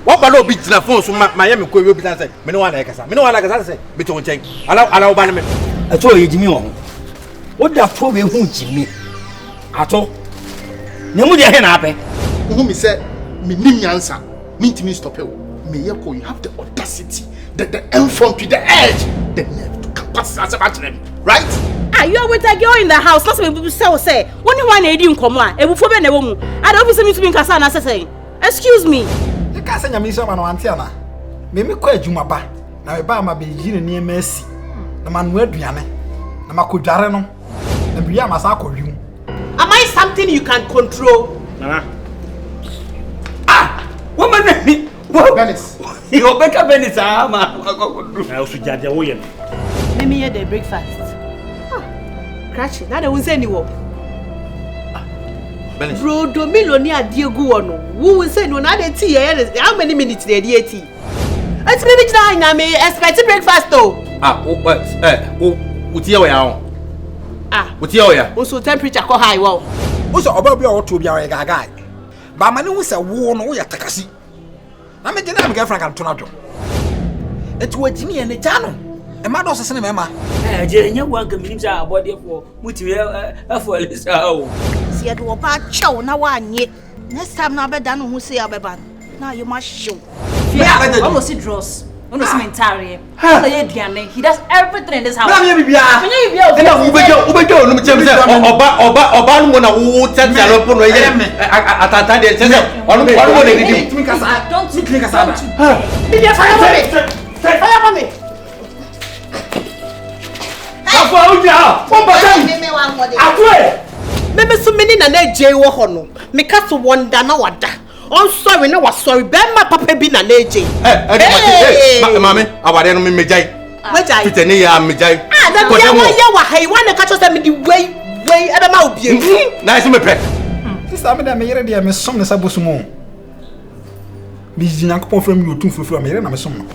What about beat na phone so Miami ko we say me no wan ekasa. Me no wan ekasa say be to nchen. Ala ba me. Ato ye Jimmy won. What da fo we hu Jimmy. Ato. Ne mu de he na ape. Who me say me nim yansa. Me ntimi stop e. Me you have the audacity, the effrontery, the edge, the nerve to capacity about them, right? Ah, you are with a girl in the house. That's what people say. Only one lady in common. E bu fo be na wo mu. I don't be me nkasa na say. Excuse me. You can't say nyame so ma no antiana. Me me kwa adwuma ba. Na me ba ma be yi ne niam asi. Na ma no aduane. Na ma kodware no. Na biya ma sa akɔwimu. Am I something you can control? Nana. Ah! Woman me. Venice. You better Venice ma. I also judge wo ye. Let me hear the breakfast. Crash. Now they won't say anyone. Bro, do million adiegu wono. Who will say no na dey tea here? How many minutes dey dey tea? It's me na me expect breakfast though. Utie we ya. Utie we ya. Also temperature ko high wow. Wo so oba bia wo to bia we gaga. Ba ma ne wo se wo no wo ya takasi. Na me gina me girlfriend kan to na do. Etu wa Jimmy e ne ja no. E ma do sese ne me ma. Je nya wo anka minim sa abode fo. Mutimi afo alisa o. See you do ba chow na wa nye. Next time na be da no hu say abeba. Now you must show. Yeah, almost see draws. Almost mentally. He does everything in this house. Oba no mchem say oba no na wo tete alopo no ye atata de say onu wo de didi. Don't me kasa ba. Fire for me. Afa uja. Bomba tan. Atwe. Meme so many na je wo ho no. Me ka so wonder na wada. I'm sorry, no was sorry. Ben my papa be na neje. Mama, aware no me mejai. Mejai. Fiteni ya mejai. That be ya wa hai wan ka cho say me the way e be ma obi. Na so me pe. Sister me da me yere de me som ne sabosumo. Bi jinya ko pon frem yo tun fufu me yere na me som no.